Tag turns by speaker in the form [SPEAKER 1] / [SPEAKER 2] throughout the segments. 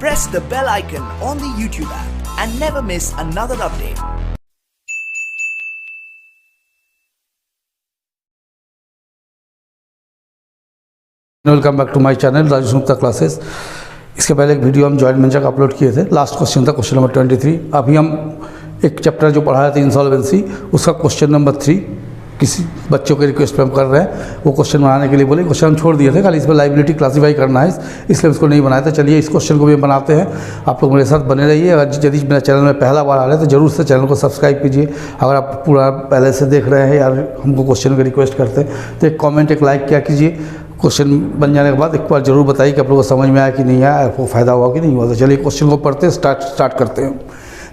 [SPEAKER 1] press the bell icon on the YouTube app and never miss another update.
[SPEAKER 2] Welcome back to my channel Raju Gupta classes. इसके पहले एक video हम joint venture का upload किए थे। Last question था question number 23। अभी हम एक चैप्टर जो पढ़ा रहे थे इंसॉल्वेंसी, उसका क्वेश्चन नंबर 3 किसी बच्चों के रिक्वेस्ट पे हम कर रहे हैं। वो क्वेश्चन बनाने के लिए बोले, क्वेश्चन हम छोड़ दिए थे, खाली इस पर लाइबिलिटी क्लासीफाई करना है, इसलिए उसको नहीं बनाया था। चलिए इस क्वेश्चन को भी बनाते हैं। आप लोग मेरे साथ बने रहिए। अगर यदि मेरे चैनल में पहला बार आ रहे हैं तो जरूर से चैनल को सब्सक्राइब कीजिए। अगर आप पूरा पहले से देख रहे हैं यार हमको क्वेश्चन की रिक्वेस्ट करते हैं तो एक कॉमेंट एक लाइक क्या कीजिए। क्वेश्चन बन जाने के बाद एक बार जरूर बताइए कि आप लोगों को समझ में आया कि नहीं आया, आपको फ़ायदा हुआ कि नहीं हुआ। तो चलिए क्वेश्चन को पढ़ते हैं, स्टार्ट करते हैं।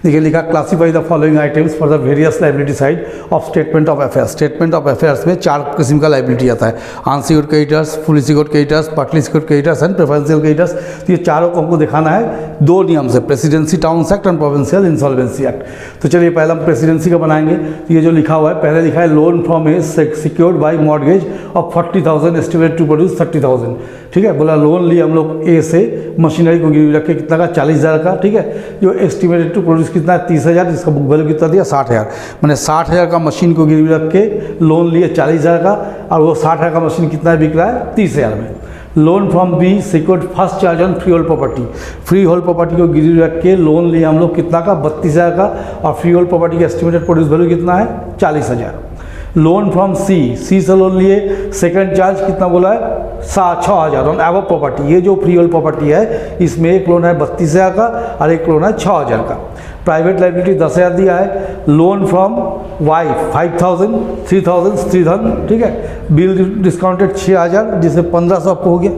[SPEAKER 2] देखिए लिखा, classify the following items for the various liability side of statement of affairs. Statement of affairs में 4 किस्म का लाइबिलिटी आता है। Unsecured creditors, fully secured creditors, partly secured creditors and preferential creditors. तो ये चारों को हमको दिखाना है 2 नियम से, presidency towns act and provincial insolvency act. तो चलिए पहले हम प्रेसिडेंसी का बनाएंगे। तो ये जो लिखा हुआ है, पहले लिखा है loan from a secured by mortgage of 40,000 estimated to produce 30,000। ठीक है, बोला लोन लिया हम लोग ए से, मशीनरी को गिरवी रख के कितना का 40,000 का। ठीक है, जो एस्टिमेटेड टू प्रोड्यूस कितना है 30,000, जिसका बुक वैल्यू कितना दिया 60,000। मैंने 60,000 का मशीन को गिरवी रख के लोन लिए 40,000 का, और वो 60,000 का मशीन कितना बिक रहा है 30,000 में। Loan from B secured first charge on freehold property. Free hold property को गिरवी रख के लोन लिया हम लोग कितना का 32,000 का, और फ्री होल्ड प्रॉपर्टी का एस्टिमेटेड प्रोड्यूस वैल्यू कितना है 40,000। लोन फ्रॉम सी से लोन लिए, सेकंड चार्ज कितना बोला है 6,000 ऑन एवो प्रॉपर्टी। ये जो फ्री होल्ड प्रॉपर्टी है इसमें एक लोन है 32,000 का और एक लोन है 6,000 का। प्राइवेट लाइबिलिटी 10,000 दिया है। लोन फ्रॉम वाइफ 5,000, 3,000, ठीक है। बिल डिस्काउंटेड 6,000, जिससे 1,500 आपको हो गया।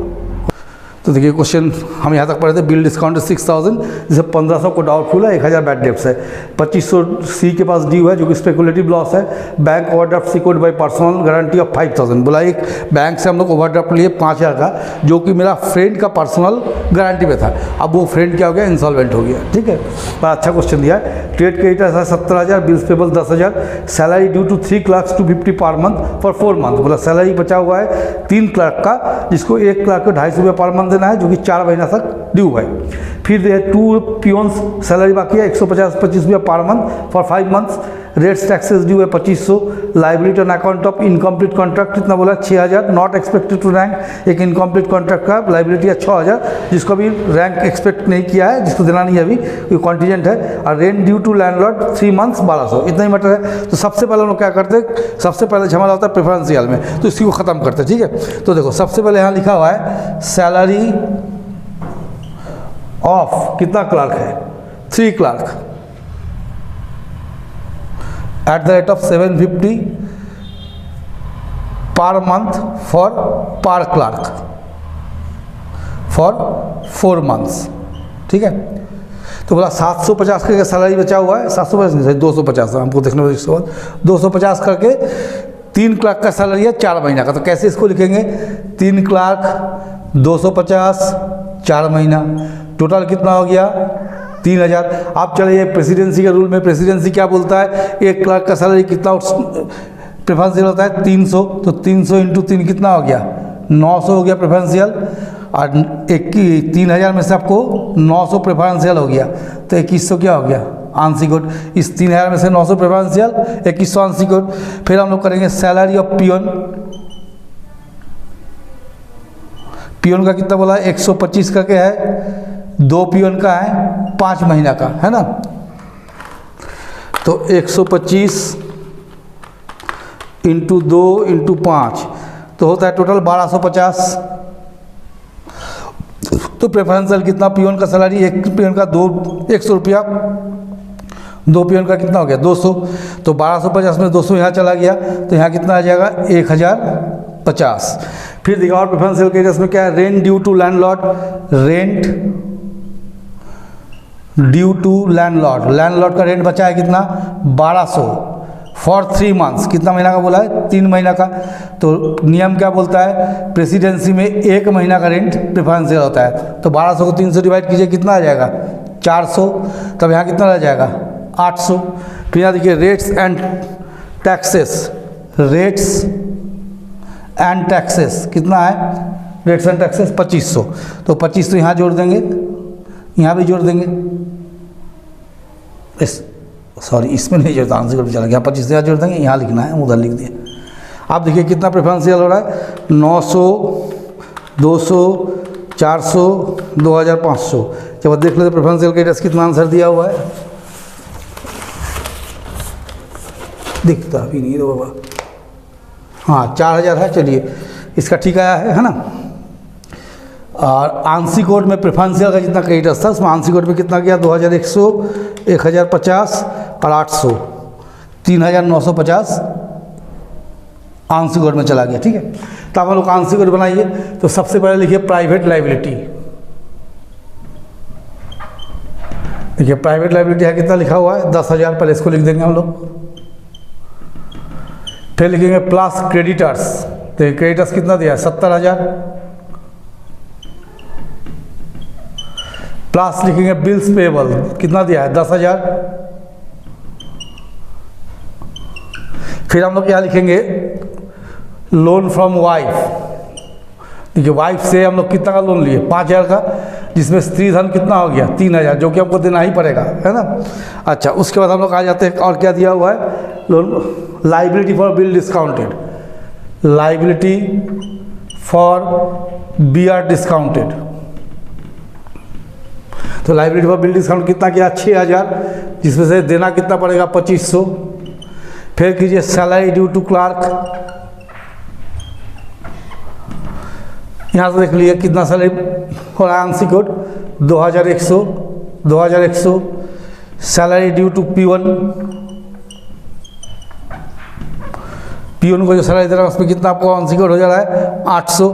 [SPEAKER 2] तो देखिए क्वेश्चन हम यहाँ तक पढ़े थे, बिल डिस्काउंट 6,000, जिसे 1,500 को डाउटफुल है, 1,000 बैड डेप्स है। 2,500 सी के पास ड्यू है जो कि स्पेकुलेटिव लॉस है। Bank overdraft secured by personal guarantee of 5,000। बोला एक बैंक से हम लोग ओवरड्राफ्ट लिए 5,000 का, जो कि मेरा फ्रेंड का पर्सनल गारंटी में था। अब वो फ्रेंड क्या हो गया, इंसॉल्वेंट हो गया। ठीक है, बड़ा अच्छा क्वेश्चन दिया है। ट्रेड क्रेडिटर्स है 17,000, bills payable 10,000, salary due to 3 clerks 250 पर मंथ फॉर 4 मंथ। बोला सैलरी बचा हुआ है 3 क्लर्क का, जिसको 1 क्लर्क को 250 रुपये पर मंथ है, जो कि 4 महीना तक ड्यू है। फिर 2 पियोन्स सैलरी बाकी है 150-25 रुपया पर month for 5 months. Rates taxes due है 2,500। Liability on account of incomplete contract कितना बोला 6,000। नॉट एक्सपेक्टेड टू रैंक, एक इनकम्प्लीट कॉन्ट्रैक्ट का लाइबिलिटी है 6,000, जिसको अभी रैंक एक्सपेक्ट नहीं किया है, जिसको देना नहीं है अभी, कोई कॉन्टीजेंट है। और rent due to landlord 3 months 1,200, इतना ही मैटर है। तो सबसे पहले हम लोग क्या करते हैं, सबसे पहले झमेला होता है प्रेफरेंशियल में, तो इसी को ख़त्म करते हैं। ठीक है, तो देखो सबसे पहले यहाँ लिखा हुआ है सैलरी ऑफ कितना क्लर्क है 3 clerk eight the rate of 750 पर मंथ फॉर पर क्लर्क फॉर 4 मंथ्स। ठीक है, तो बोला 750 करके सैलरी बचा हुआ है, 750 नहीं 250, हमको देखने में इसके बाद 250 करके 3 क्लर्क का सैलरी है 4 महीना का। तो कैसे इसको लिखेंगे, 3 क्लर्क 250 4 महीना, टोटल कितना हो गया 3,000। आप चलिए प्रेसिडेंसी के रूल में, प्रेसिडेंसी क्या बोलता है, 1 क्लर्क का सैलरी कितना प्रेफरेंशियल होता है 300, तो 300 इंटू 3 कितना हो गया 900 हो गया प्रेफरेंशियल, और 3,000 में से आपको 900 प्रेफरेंशियल हो गया, तो 2,100 क्या हो गया अनसिक्योर्ड। इस 3,000 में से 900 प्रेफरेंशियल, 2,100 अनसिक्योर्ड। फिर हम लोग करेंगे सैलरी ऑफ पियोन। पियोन का कितना बोला 125 करके है, 2 पियोन का है 5 महीना का, है ना। तो 125 इंटू 2 इंटू 5 तो होता है टोटल 1,250। तो प्रेफरेंशियल कितना, पियोन का सैलरी 1 पियोन का 100 रुपया, 2 पियोन का कितना हो गया 200, तो 1,250 में 200 यहाँ चला गया, तो यहाँ कितना आ जाएगा 1,050। फिर देखा और प्रेफरेंशियल क्रेडिटर्स में क्या है, rent due to landlord, rent due to landlord, landlord का रेंट बचा है कितना 1,200 फॉर 3 मंथ्स। कितना महीना का बोला है 3 महीना का। तो नियम क्या बोलता है, प्रेसिडेंसी में 1 महीना का रेंट प्रेफरेंशियल होता है। तो 1,200 को 3 से डिवाइड कीजिए, कितना आ जाएगा 400, तब यहाँ कितना रह जाएगा 800। फिर यहाँ देखिए rates and taxes, rates and taxes कितना है, रेट्स एंड टैक्सेस 2,500, तो 2,500 यहाँ जोड़ देंगे, यहाँ भी जोड़ देंगे, सॉरी इसमें नहीं जोड़ता, आंसर में चला गया, 25 जोड़ देंगे, यहाँ लिखना है, उधर लिख दिया। आप देखिए कितना प्रेफरेंशियल हो रहा है, 900, 200, 400, 2500। जब आप देख लेते प्रेफरेंशियल का टेस्ट कितना आंसर दिया हुआ है, दिखता भी नहीं तो बाबा, हाँ 4000 है। चलिए इसका ठीक आया है ना। और आंसी कोड में प्रेफरेंशियल का जितना क्रेडिटर्स था उसमें आंसी कोड में कितना गया, 2100, 1050 और 800, 3950 आंसी कोड में चला गया। ठीक है, तो आप लोग आंसी कोड बनाइए। तो सबसे पहले लिखिए प्राइवेट लाइबिलिटी। देखिए प्राइवेट लाइबिलिटी है कितना लिखा हुआ है, 10,000, पहले इसको लिख देंगे हम लोग। फिर लिखेंगे प्लस क्रेडिटर्स, तो क्रेडिटर्स कितना दिया है, 70,000। प्लस लिखेंगे बिल्स पेबल, कितना दिया है, 10,000। फिर हम लोग यहाँ लिखेंगे लोन फ्रॉम वाइफ। देखिए वाइफ से हम लोग कितना का लोन लिए, 5,000 का, जिसमें स्त्री धन कितना हो गया, 3,000, जो कि हमको देना ही पड़ेगा, है ना। अच्छा, उसके बाद हम लोग आ जाते हैं, और क्या दिया हुआ है, loan liability for bill discounted, liability for BR discounted. तो लाइबिलिटी फॉर बिल डिस्काउंट कितना किया, 6,000, जिसमें से देना कितना पड़ेगा, 2500। फिर कीजिए सैलरी ड्यू टू क्लार्क, यहाँ से देख लीजिए कितना सैलरी हो रहा है, आंसी code 2100, 2100। Salary due to P1, P1 को जो सैलरी दे रहा है उसमें कितना आपको आंसी कोड हो जा रहा है, 800,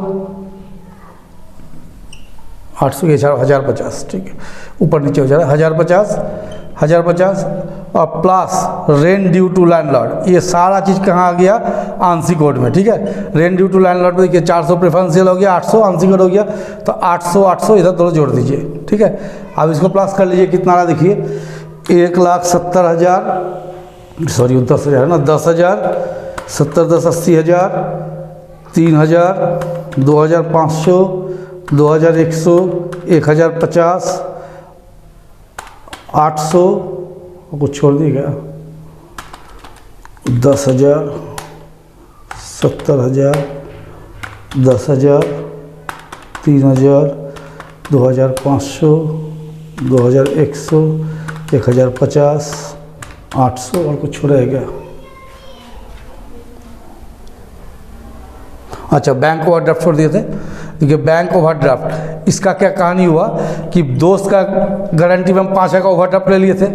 [SPEAKER 2] 800 के 1050। ठीक है, ऊपर नीचे हो जा रहा है 1050, 1050। और plus rent due to landlord, ये सारा चीज़ कहाँ आ गया, आंसी कोड में। ठीक है, रेंट ड्यू टू लैंडलॉर्ड में देखिए 400 प्रेफरेंशियल हो गया, 800 आंसी कोड हो गया, तो 800 800 इधर दोनों जोड़ दीजिए। ठीक है, अब इसको प्लस कर लीजिए, कितना रहा देखिए, 1,70,000, सॉरी 10,000 ना, 10,000, 70 10 80,000, 3,000, 2,500, 2,100, 1,050, 800, कुछ छोड़ दिए क्या, 10,000, 70,000, 10,000, 3,000, 2,500, 2,100, 1,050, 800 और कुछ रह गया। अच्छा, बैंक ओवरड्राफ्ट छोड़ दिए थे। देखिए बैंक ओवरड्राफ्ट, इसका क्या कहानी हुआ कि दोस्त का गारंटी में हम 5,000 का ओवरड्राफ्ट ले लिए थे।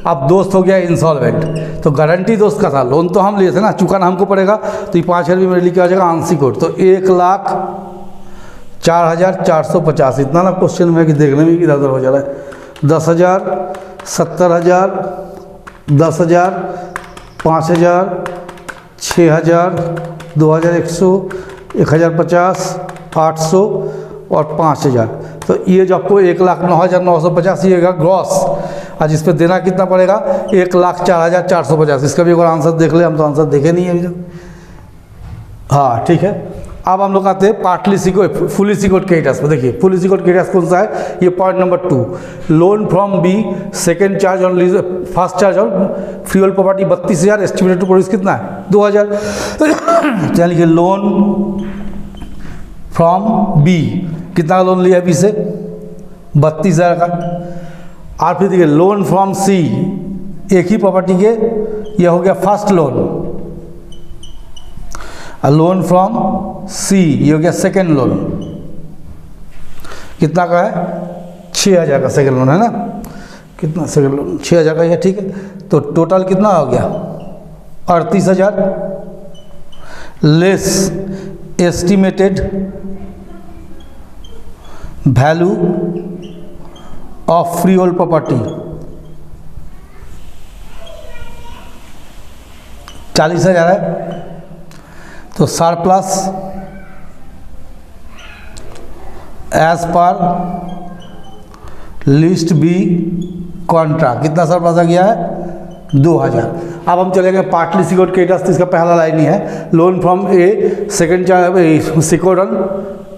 [SPEAKER 2] अब दोस्त हो गया इंसॉल्वेंट, तो गारंटी दोस्त का था, लोन तो हम लिए थे ना, चुकाना हमको पड़ेगा, तो ये 5,000 भी मेरे लिखा आ जाएगा आंसी कोड। तो 1,04,450, इतना ना क्वेश्चन में कि देखने में इधर उधर हो जा रहा है। 10,000, 70,000, 10,000, 5,000, 6,000, 2,100, 1,050, 800 और 5,000। तो ये जो आपको 1,09,950 ये ग्रॉस, आज इस पर देना कितना पड़ेगा, 1,04,450। इसका भी एक बार आंसर देख ले, हम तो आंसर देखे नहीं है अभी तक। हाँ ठीक है, अब हम लोग आते हैं partly secured fully secured creditors में। देखिए फुली सिक्योर्ड क्रेडिटर्स कौन सा है, ये point number 2, loan from B, second charge on lease, first charge on fuel property 32,000, estimated to produce कितना है 2,000। चलिए लोन फ्रॉम B, कितना का लोन लिया B से 32,000 का। और फिर देखिए लोन फ्रॉम C, एक ही प्रॉपर्टी के, ये हो गया first loan. Loan from C, ये हो गया सेकेंड लोन। कितना का है 6,000 का सेकेंड लोन है ना, कितना सेकेंड लोन 6,000 का है, ठीक है। तो टोटल कितना हो गया 38,000 less estimated value of freehold property 40,000 है। तो surplus as per list B contract, कितना सरप्लस आ गया है 2,000। अब हम चलेंगे पार्टली सिक्योर्ड क्रेडिटर्स, इसका पहला लाइन ही है loan from A, second secured on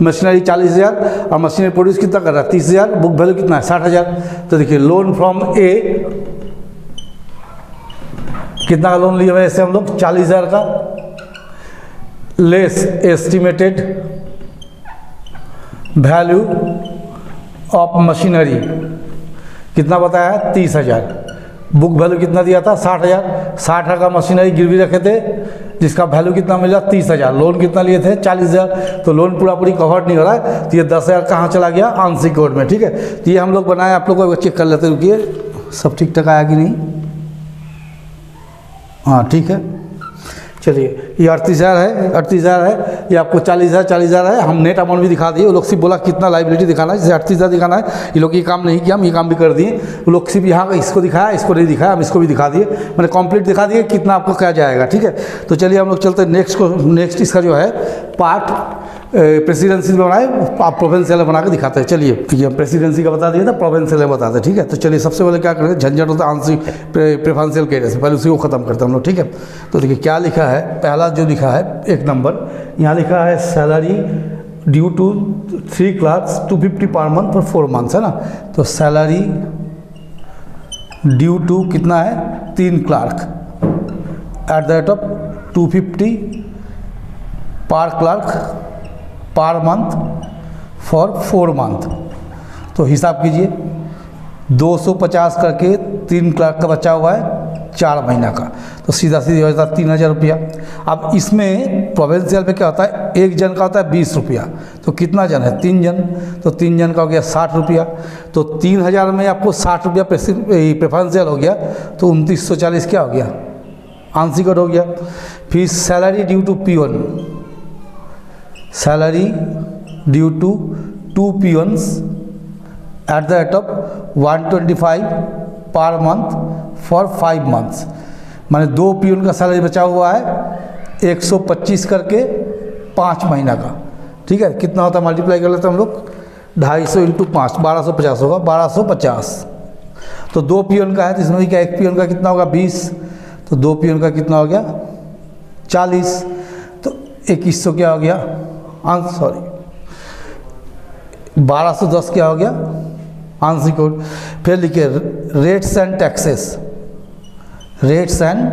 [SPEAKER 2] machinery 40,000 और मशीनरी प्रोड्यूस कितना कर रहा है 30,000, बुक वैल्यू कितना है 60,000। तो देखिए लोन फ्रॉम ए, कितना का लोन लिया हुआ है ऐसे हम लोग 40,000 का, less estimated value of machinery कितना बताया 30,000, बुक वैल्यू कितना दिया था 60,000, 60,000 का मशीनरी गिरवी रखे थे जिसका वैल्यू कितना मिला 30,000, लोन कितना लिए थे 40,000। तो लोन पूरा पूरी कवर नहीं हो रहा है, तो ये 10,000 कहाँ चला गया अनसिक्योर्ड में। ठीक है, तो ये हम लोग बनाए, आप लोग को चेक कर लेते, रुकिए सब ठीक ठाक आया कि नहीं। हाँ ठीक है, चलिए ये 38,000 है, 38,000 है, ये आपको 40,000 है। हम नेट अमाउंट भी दिखा दिए, वो लोग सिर्फ बोला कितना लाइबिलिटी दिखाना है, जैसे 38,000 दिखाना है, ये लोग ये काम नहीं किया, हम ये काम भी कर दिए। वो लोग सिर्फ यहाँ इसको दिखाया, इसको नहीं दिखाया, हम इसको भी दिखा दिए, मैंने कंप्लीट दिखा दिए कितना आपको क्या जाएगा। ठीक है, तो चलिए हम लोग चलते हैं नेक्स्ट इसका जो है पार्ट प्रेसिडेंसी बनाए, आप प्रोविंशियल बना के दिखाते हैं। चलिए ठीक है, प्रेसिडेंसी का बता दिया था, प्रोविंशियल बताते हैं। ठीक है, तो चलिए सबसे पहले क्या करेंगे, झंझट होता है आंशिक प्रेफरेंशियल के से पहले उसी को ख़त्म करते हैं हम लोग। ठीक है, तो देखिए क्या लिखा है, पहला जो लिखा है 1 नंबर, यहाँ लिखा है सैलरी ड्यू टू 3 क्लर्क्स 250 पर मंथ फॉर 4 मंथ्स, है ना। तो सैलरी ड्यू टू कितना है 3 clerk eight the rate of 250 पर क्लर्क पर मंथ फॉर 4 मंथ। तो हिसाब कीजिए 250 करके 3 क्लर्क का बचा हुआ है 4 महीना का, तो सीधा सीधी हो जाता है 3,000 रुपया। अब इसमें प्रोविंशियल में क्या होता है, एक जन का होता है 20 रुपया, तो कितना जन है 3 जन, तो 3 जन का हो गया 60 रुपया। तो 3,000 में आपको 60 रुपया प्रेफरेंशियल हो गया, तो 2940 क्या हो गया अनसिक्योर्ड हो गया। फिर salary due to peon, salary due to 2 peons at the rate of 125 per month for 5 months, माने 2 पियोन का सैलरी बचा हुआ है 125 करके 5 महीना का। ठीक है, कितना होता है मल्टीप्लाई कर लेते हैं हम लोग, 250 इंटू 5 1250 होगा, 1250। तो 2 पियोन का है, तो इसमें भी क्या 1 पियोन का कितना होगा 20, तो 2 पियोन का कितना हो गया 40, तो 2100 क्या हो गया 1210 क्या हो गया अनसिक्योर्ड। फिर लिखिए rates and taxes, rates and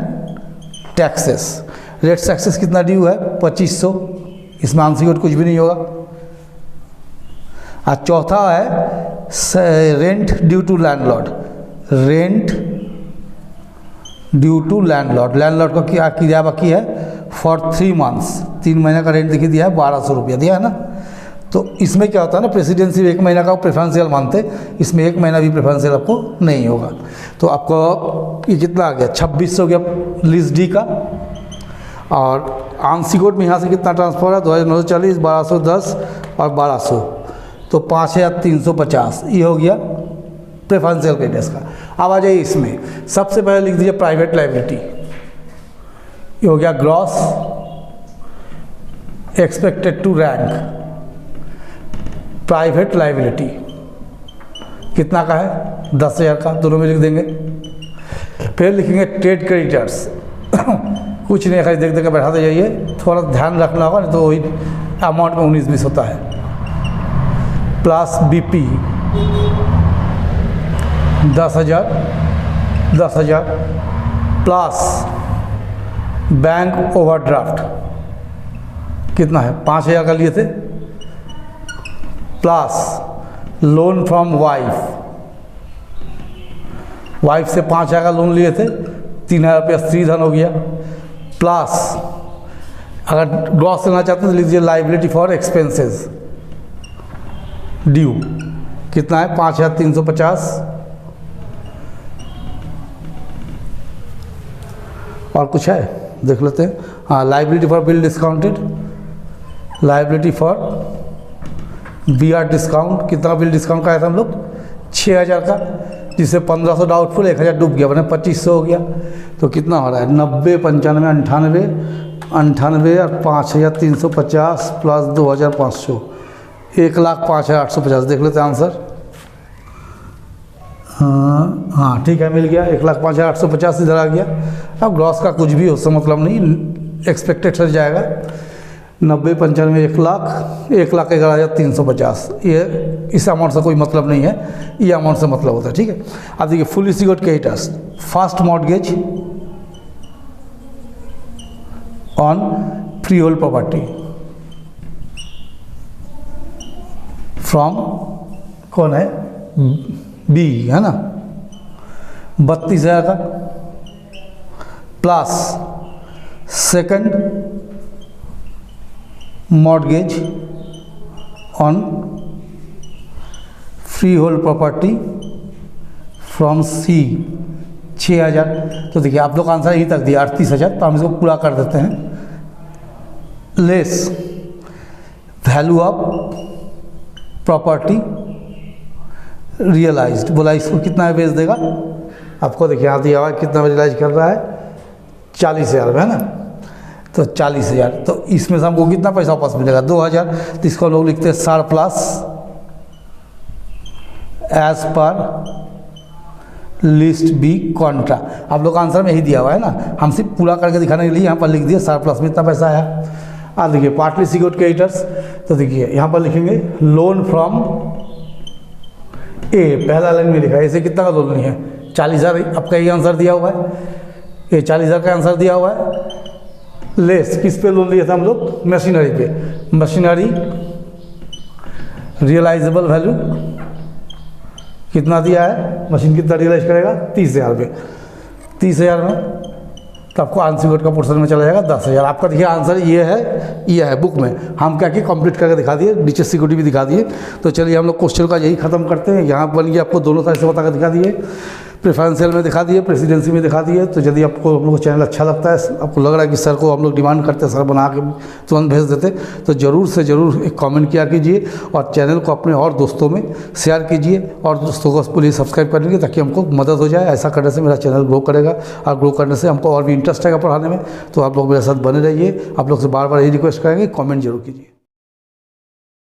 [SPEAKER 2] taxes, rates taxes कितना ड्यू है 2500, इसमें अनसिक्योर्ड कुछ भी नहीं होगा। और चौथा है rent due to landlord, rent due to landlord, landlord का क्या किराया बाकी है फॉर 3 मंथ्स, 3 महीने का रेंट देखिए दिया है 1200 रुपया दिया है ना। तो इसमें क्या होता है ना, प्रेसिडेंसी 1 महीना का प्रेफरेंशियल मानते, इसमें 1 महीना भी प्रेफरेंशियल आपको नहीं होगा। तो आपको ये कितना आ गया 2600 गया लिस्ट डी का, और अनसिक्योर्ड में यहाँ से कितना ट्रांसफर है 2940 1210 और 1200, तो 5350 ये हो गया प्रेफरेंशियल क्रेडिट्स का। अब आ जाइए इसमें, सबसे पहले लिख दीजिए प्राइवेट लाइबिलिटी, ये हो गया gross expected to rank, private liability कितना का है 10,000 का, दोनों में लिख देंगे। फिर लिखेंगे ट्रेड क्रेडिटर्स कुछ नहीं खाली देख के बैठाते जाइए, थोड़ा ध्यान रखना होगा, नहीं तो वही अमाउंट में 19-20 होता है। Plus BP 10,000 plus bank overdraft कितना है 5,000 का लिए थे, प्लस लोन फ्रॉम वाइफ से 5,000 का लोन लिए थे, 3,000 रुपया स्त्री धन हो गया। प्लस अगर ग्रॉस लेना चाहते हैं तो लीजिए लाइबिलिटी फॉर एक्सपेंसेस ड्यू कितना है 5,350। और कुछ है देख लेते हैं, हाँ liability for bill discounted, liability for BR discount, कितना बिल डिस्काउंट का आया था हम लोग 6,000 का, जिससे 1500 डाउटफुल 1,000 डूब गया, बने 2500 हो गया। तो कितना हो रहा है 90 95 98 और 5,350 प्लस 2,500 1,05,850। देख लेते हैं आंसर, हाँ ठीक है मिल गया 1,05,850 इधर आ गया। अब ग्रॉस का कुछ भी उससे मतलब नहीं, एक्सपेक्टेड सर जाएगा। 90 95 1,11,350, ये इस अमाउंट से कोई मतलब नहीं है, ये अमाउंट से मतलब होता है, ठीक है। अब देखिए fully secured creditors, first mortgage on freehold property from कौन है, बी है ना, 32,000 का, plus second mortgage on freehold property from C 6,000। तो देखिए आप लोग आंसर यहीं तक दिया 38,000, तो हम इसको पूरा कर देते हैं। Less value of property realised, बोला इसको कितना बेच देगा आपको, देखिए यहाँ दिया हुआ कितना रियलाइज कर रहा है 40,000 में, है ना, तो 40,000, तो इसमें से हमको कितना पैसा वापस मिलेगा 2,000। तो इसको हम लोग लिखते हैं surplus as per list B contra. आप लोग आंसर में यही दिया हुआ है ना, हम सिर्फ पूरा करके दिखाने के लिए यहाँ पर लिख दिए सरप्लस में इतना पैसा आया। अब देखिए पार्टली सिक्योर्ड क्रेडिटर्स, तो देखिए यहाँ पर लिखेंगे लोन फ्रॉम ए, पहला लाइन में लिखा है, इसे कितना का लोन नहीं है 40,000, आपका ये आंसर दिया हुआ है, ये 40,000 का आंसर दिया हुआ है। लेस किस पे लोन लिया था हम लोग, मशीनरी पे, मशीनरी रियलाइजेबल वैल्यू कितना दिया है, मशीन कितना रियलाइज करेगा 30,000 पे, 30,000 में, तो आपको अनसिक्योर्ड का पोर्शन में चला जाएगा 10,000। आपका देखिए आंसर ये है बुक में, हम क्या किए कंप्लीट करके दिखा दिए, नीचे सिक्योरिटी भी दिखा दिए। तो चलिए हम लोग क्वेश्चन का यही खत्म करते हैं। यहाँ बन गया आपको दोनों तरह से बता कर दिखा दिए, प्रेफरेंशियल में दिखा दिए, प्रेसिडेंसी में दिखा दिए। तो यदि आपको हम लोग का चैनल अच्छा लगता है, आपको लग रहा है कि सर को हम लोग डिमांड करते हैं सर बना के तुरंत भेज देते, तो ज़रूर से ज़रूर एक कमेंट किया कीजिए और चैनल को अपने और दोस्तों में शेयर कीजिए और दोस्तों को प्लीज़ सब्सक्राइब कर लीजिए ताकि हमको मदद हो जाए। ऐसा करने से मेरा चैनल ग्रो करेगा और ग्रो करने से हमको और भी इंटरेस्ट आएगा पढ़ाने में। तो आप लोग मेरे साथ बने रहिए, आप लोग से बार बार यही रिक्वेस्ट करेंगे, कमेंट जरूर कीजिए।